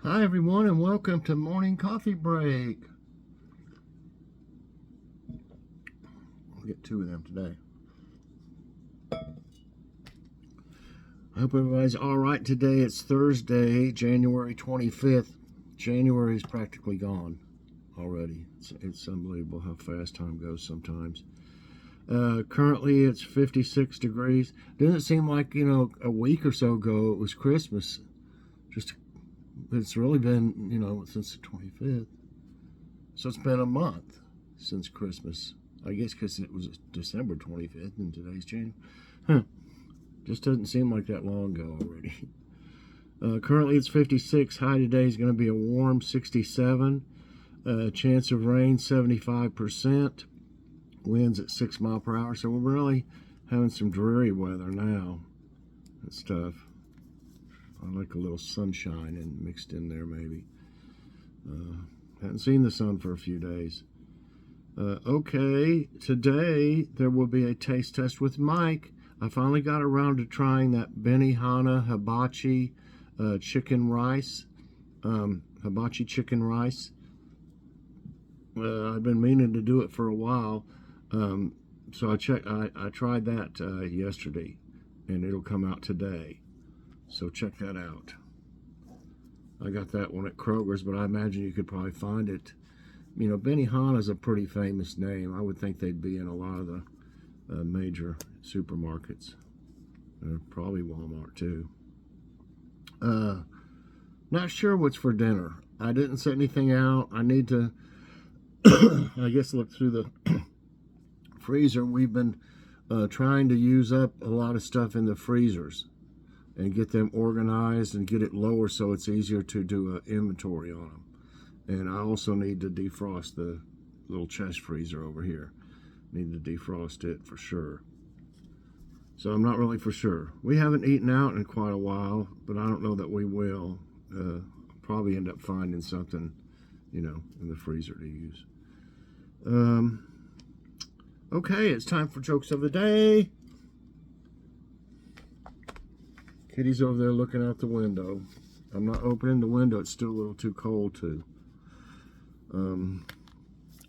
Hi, everyone, and welcome to Morning Coffee Break. I'll get two of them today. I hope everybody's all right today. It's Thursday, January 25th. January is practically gone already. It's unbelievable how fast time goes sometimes. Currently, it's 56 degrees. Doesn't seem like, a week or so ago it was Christmas. It's really been, since the 25th. So it's been a month since Christmas. I guess because it was December 25th and today's January. Just doesn't seem like that long ago already. Currently it's 56. High today is going to be a warm 67. Chance of rain 75%. Winds at 6 miles per hour. So we're really having some dreary weather now and stuff. I like a little sunshine and mixed in there maybe. Haven't seen the sun for a few days. Okay, today there will be a taste test with Mike. I finally got around to trying that Benihana hibachi chicken rice. Hibachi chicken rice. I've been meaning to do it for a while. So I tried that yesterday, and it'll come out today. So check that out. I got that one at Kroger's, but I imagine you could probably find it. Benihana is a pretty famous name. I would think they'd be in a lot of the major supermarkets. Probably Walmart too. Not sure what's for dinner. I didn't set anything out. I need to, I guess, look through the freezer. We've been trying to use up a lot of stuff in the freezers and get them organized and get it lower so it's easier to do an inventory on them. And I also need to defrost the little chest freezer over here. Need to defrost it for sure. So I'm not really for sure. We haven't eaten out in quite a while, but I don't know that we will. Probably end up finding something, in the freezer to use. Okay, it's time for jokes of the day. Kitty's over there looking out the window. I'm not opening the window. It's still a little too cold too.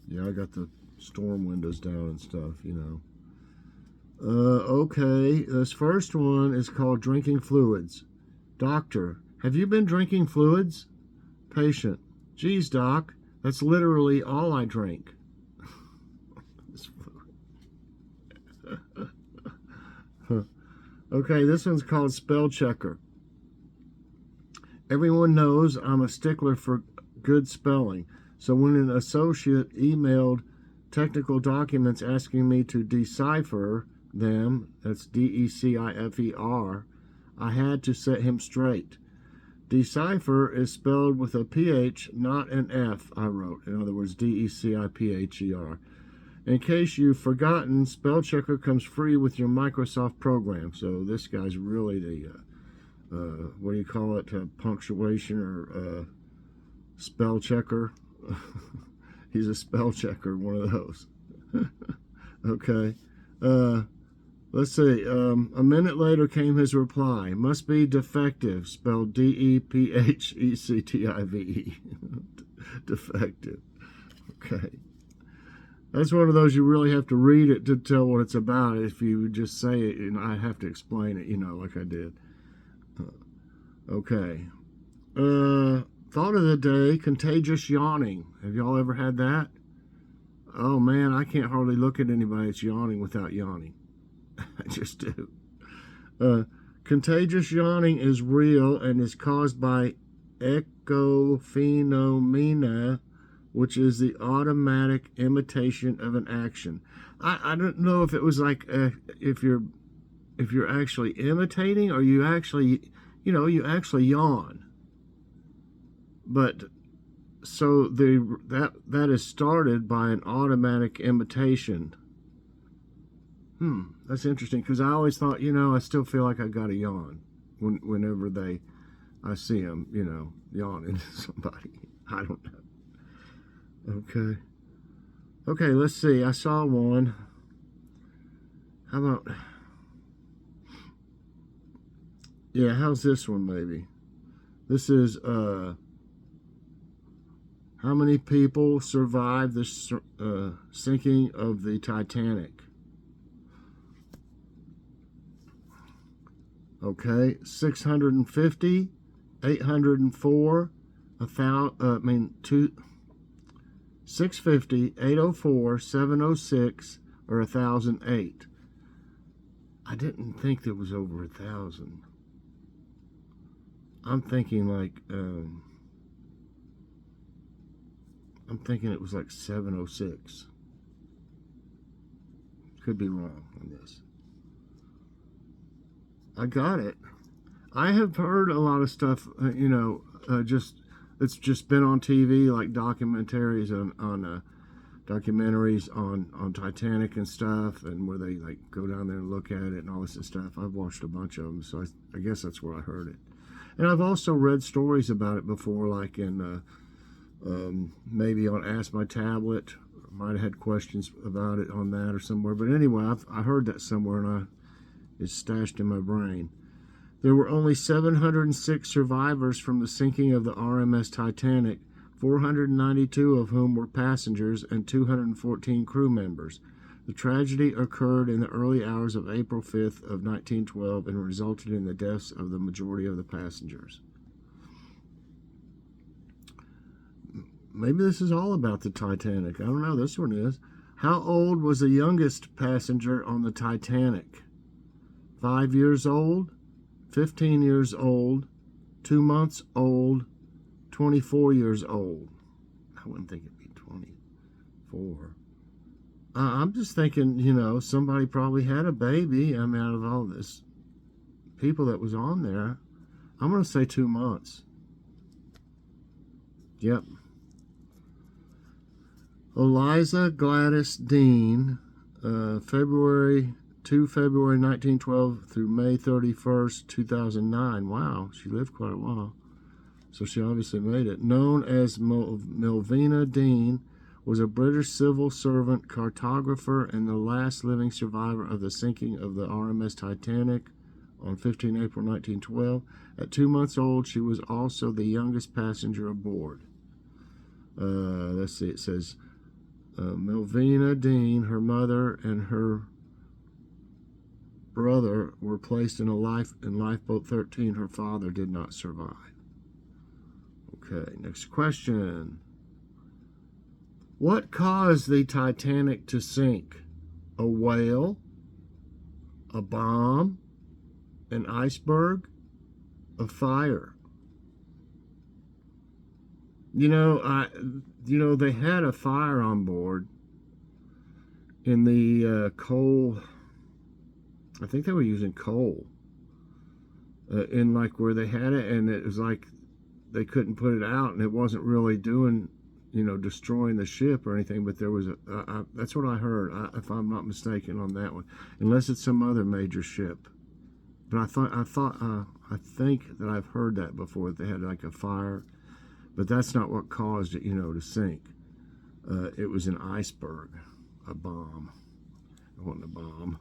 Yeah, I got the storm windows down and stuff, Okay, this first one is called drinking fluids. Doctor, have you been drinking fluids? Patient, geez, doc, that's literally all I drink. Okay, this one's called spell checker. Everyone knows I'm a stickler for good spelling. So when an associate emailed technical documents asking me to decipher them, that's D-E-C-I-F-E-R, I had to set him straight. Decipher is spelled with a P-H, not an F, I wrote. In other words, D-E-C-I-P-H-E-R. In case you've forgotten, Spell Checker comes free with your Microsoft program. So this guy's really the, what do you call it, punctuation or spell checker. He's a spell checker, one of those. Okay. Let's see. A minute later came his reply. Must be defective, spelled D-E-P-H-E-C-T-I-V-E. Defective. Okay. That's one of those you really have to read it to tell what it's about. If you just say it, and I have to explain it, like I did. Okay. Thought of the day, contagious yawning. Have y'all ever had that? Oh man, I can't hardly look at anybody that's yawning without yawning. I just do. Contagious yawning is real and is caused by echophenomena, which is the automatic imitation of an action. I don't know if it was like if you're actually imitating or you actually yawn. But so that is started by an automatic imitation. That's interesting because I always thought, I still feel like I got to yawn whenever I see them, yawning at somebody. I don't know. Okay, let's see. I saw one. How about, yeah, how's this one maybe? This is How many people survived the sinking of the Titanic? Okay, 650, 804, 650, 804, 706, or 1,008. I didn't think there was over 1,000. I'm thinking like, I'm thinking it was like 706. Could be wrong on this. I got it. I have heard a lot of stuff, just it's just been on TV, like documentaries on Titanic and stuff, and where they like go down there and look at it and all this and stuff. I've watched a bunch of them, so I guess that's where I heard it. And I've also read stories about it before, like in maybe on Ask My Tablet. Might have had questions about it on that or somewhere. But anyway, I heard that somewhere, and it's stashed in my brain. There were only 706 survivors from the sinking of the RMS Titanic, 492 of whom were passengers and 214 crew members. The tragedy occurred in the early hours of April 5th of 1912 and resulted in the deaths of the majority of the passengers. Maybe this is all about the Titanic. I don't know. This one is. How old was the youngest passenger on the Titanic? 5 years old, 15 years old, 2 months old, 24 years old. I wouldn't think it'd be 24. I'm just thinking, somebody probably had a baby. I mean, out of all this people that was on there, I'm going to say 2 months. Yep. Eliza Gladys Dean, February 1912 through May 31st, 2009. Wow, she lived quite a while. So she obviously made it. Known as Melvina Dean, was a British civil servant, cartographer, and the last living survivor of the sinking of the RMS Titanic on 15 April 1912. At 2 months old, she was also the youngest passenger aboard. Let's see, it says Melvina Dean, her mother, and her brother were placed in lifeboat 13. Her father did not survive. Okay, next question. What caused the Titanic to sink? A whale, a bomb, an iceberg, a fire? They had a fire on board in the coal. I think they were using coal in like where they had it, and it was like they couldn't put it out, and it wasn't really doing, destroying the ship or anything. But there was that's what I heard, if I'm not mistaken on that one, unless it's some other major ship. But I think that I've heard that before, that they had like a fire, but that's not what caused it, to sink. It was an iceberg, a bomb. It wasn't a bomb.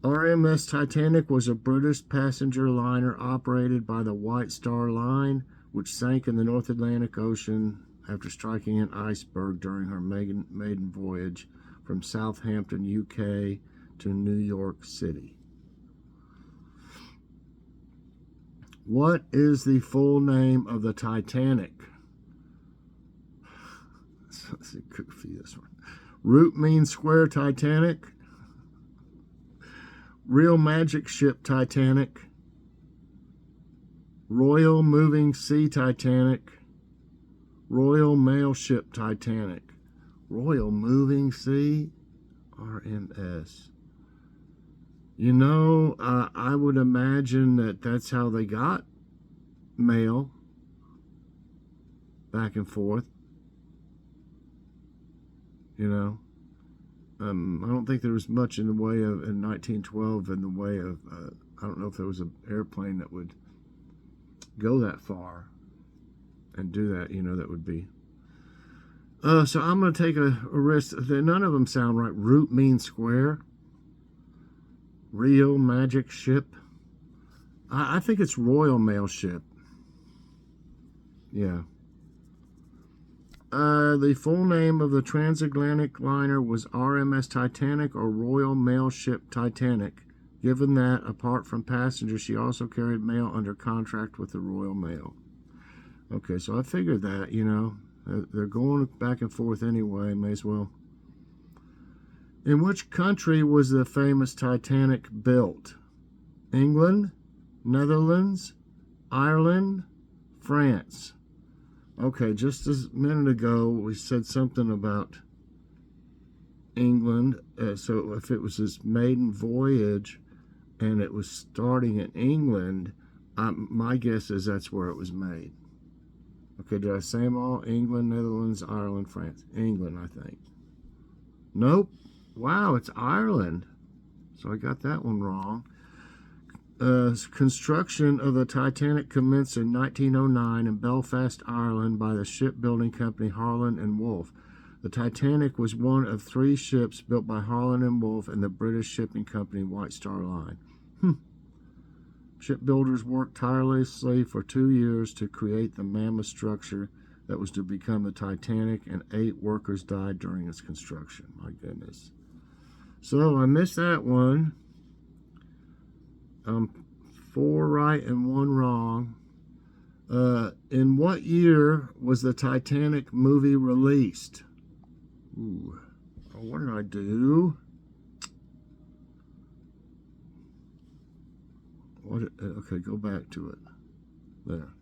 RMS Titanic was a British passenger liner operated by the White Star Line, which sank in the North Atlantic Ocean after striking an iceberg during her maiden voyage from Southampton, UK to New York City. What is the full name of the Titanic? Let's see, goofy this one. Root Mean Square Titanic, Real Magic Ship Titanic, Royal Moving Sea Titanic, Royal Mail Ship Titanic. Royal Moving Sea, RMS. I would imagine that that's how they got mail back and forth. I don't think there was much in the way of, in 1912, in the way of, I don't know if there was an airplane that would go that far and do that, that would be. So I'm going to take a risk. None of them sound right. Root Mean Square. Real Magic Ship. I think it's Royal Mail Ship. Yeah. The full name of the transatlantic liner was RMS Titanic or Royal Mail Ship Titanic. Given that, apart from passengers, she also carried mail under contract with the Royal Mail. Okay, so I figured that, you know, they're going back and forth anyway, may as well. In which country was the famous Titanic built? England, Netherlands, Ireland, France. Okay, just a minute ago we said something about England. So if it was his maiden voyage and it was starting in England, my guess is that's where it was made. Okay, did I say them all? England, Netherlands, Ireland, France. England, I think. Nope. Wow, it's Ireland. So I got that one wrong. Construction of the Titanic commenced in 1909 in Belfast, Ireland by the shipbuilding company Harland and Wolff. The Titanic was one of 3 ships built by Harland and Wolff and the British shipping company White Star Line. Shipbuilders worked tirelessly for 2 years to create the mammoth structure that was to become the Titanic, and 8 workers died during its construction. My goodness. So I missed that one. 4 right and 1 wrong. In what year was the Titanic movie released? Ooh. Oh, what did I do? Okay, go back to it. There.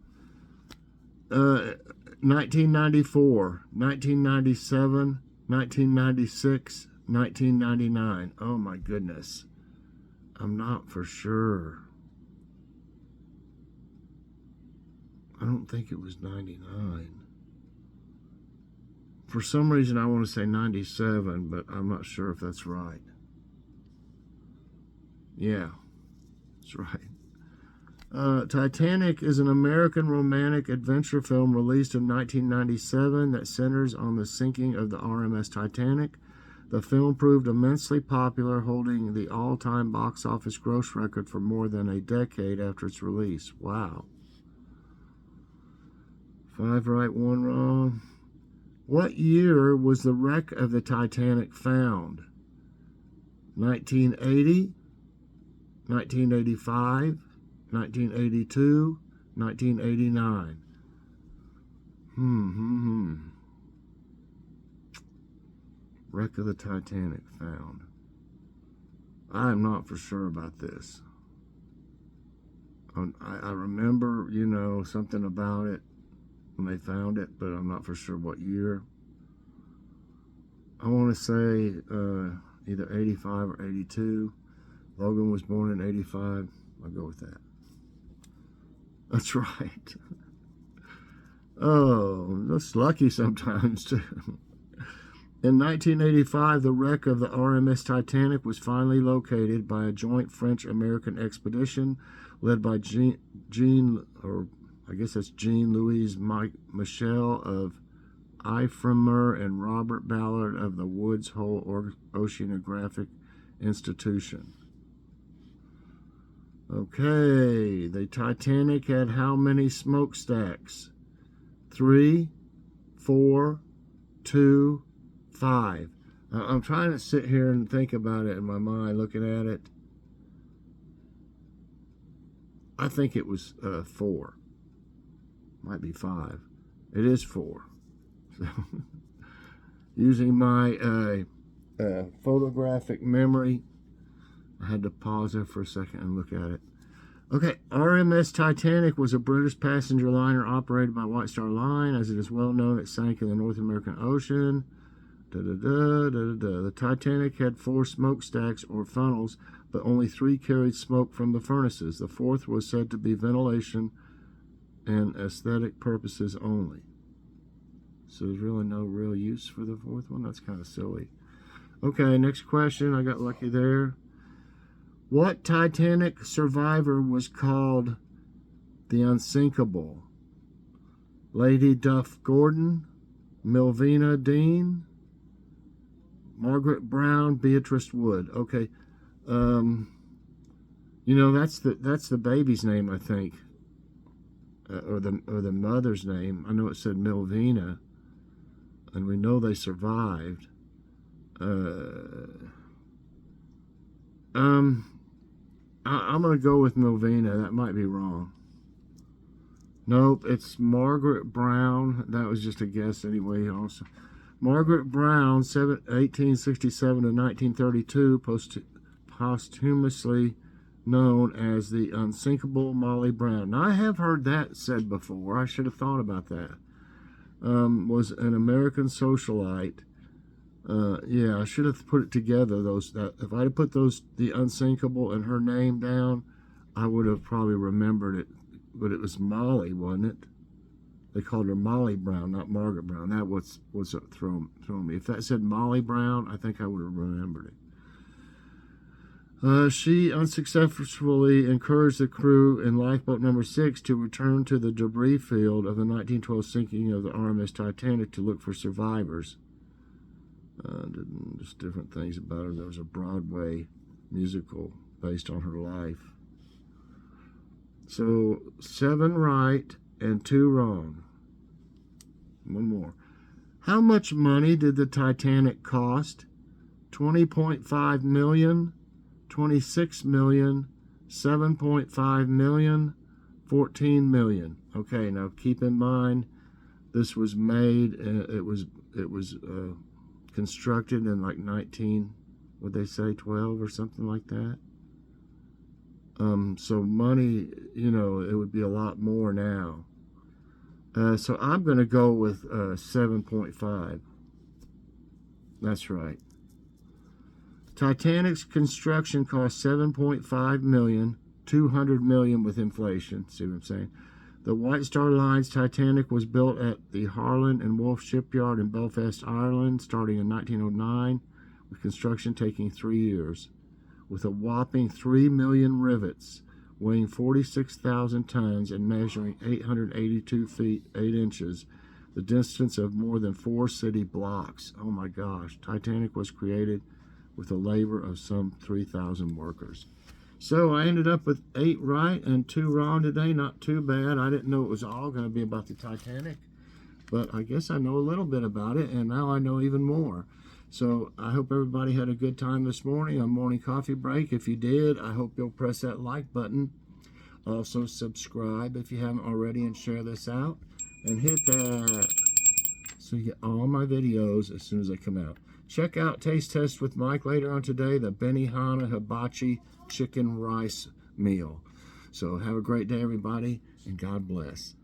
1994, 1997, 1996, 1999. Oh my goodness. I'm not for sure. I don't think it was 99. For some reason I want to say 97, but I'm not sure if that's right. Yeah, that's right. Titanic is an American romantic adventure film released in 1997 that centers on the sinking of the RMS Titanic. The film proved immensely popular, holding the all-time box office gross record for more than a decade after its release. Wow. 5 right, 1 wrong. What year was the wreck of the Titanic found? 1980, 1985, 1982, 1989. Wreck of the Titanic found. I am not for sure about this. I remember, you know, something about it when they found it, but I'm not for sure what year. I want to say either 85 or 82. Logan was born in 85. I'll go with that. That's right. Oh, that's lucky sometimes, too. In 1985, the wreck of the RMS Titanic was finally located by a joint French-American expedition led by Jean-Louis Michel of Ifremer and Robert Ballard of the Woods Hole Oceanographic Institution. Okay, the Titanic had how many smokestacks? 3, 4, 2, 5. I'm trying to sit here and think about it in my mind, looking at it. I think it was 4. Might be 5. It is 4. So, using my photographic memory, I had to pause there for a second and look at it. Okay, RMS Titanic was a British passenger liner operated by White Star Line. As it is well known, it sank in the North American Ocean. The Titanic had 4 smokestacks or funnels, but only 3 carried smoke from the furnaces. The 4th was said to be ventilation and aesthetic purposes only. So there's really no real use for the 4th one? That's kind of silly. Okay, next question. I got lucky there. What Titanic survivor was called the Unsinkable? Lady Duff Gordon, Milvina Dean, Margaret Brown, Beatrice Wood. Okay, you know that's the baby's name, I think, or the mother's name. I know it said Milvina. and we know they survived. I'm going to go with Melvina. That might be wrong. Nope, it's Margaret Brown. That was just a guess anyway. Also, Margaret Brown, 1867 to 1932, posthumously known as the unsinkable Molly Brown. Now, I have heard that said before. I should have thought about that. Was an American socialite. Yeah, I should have put it together. If I'd have put the unsinkable and her name down, I would have probably remembered it. But it was Molly, wasn't it? They called her Molly Brown, not Margaret Brown. That was throwing me. If that said Molly Brown, I think I would have remembered it. She unsuccessfully encouraged the crew in lifeboat number 6 to return to the debris field of the 1912 sinking of the RMS Titanic to look for survivors. Just different things about her. There was a Broadway musical based on her life. So 7 right and 2 wrong. One more. How much money did the Titanic cost? 20.5 million, 26 million, 7.5 million, 14 million. Okay, now keep in mind this was made. It was constructed in like 12 or something like that. So money, it would be a lot more now. So I'm going to go with 7.5. That's right. Titanic's construction cost 7.5 million, 200 million with inflation. See what I'm saying? The White Star Line's Titanic was built at the Harland and Wolff Shipyard in Belfast, Ireland, starting in 1909, with construction taking 3 years. With a whopping 3 million rivets, weighing 46,000 tons and measuring 882 feet 8 inches, the distance of more than 4 city blocks. Oh my gosh, Titanic was created with the labor of some 3,000 workers. So I ended up with 8 right and 2 wrong today. Not too bad. I didn't know it was all going to be about the Titanic, but I guess I know a little bit about it, and now I know even more. So I hope everybody had a good time this morning on Morning Coffee Break. If you did, I hope you'll press that like button. Also subscribe if you haven't already, and share this out. And hit that so you get all my videos as soon as they come out. Check out Taste Test with Mike later on today, the Benihana Hibachi Chicken Rice Meal. So have a great day, everybody, and God bless.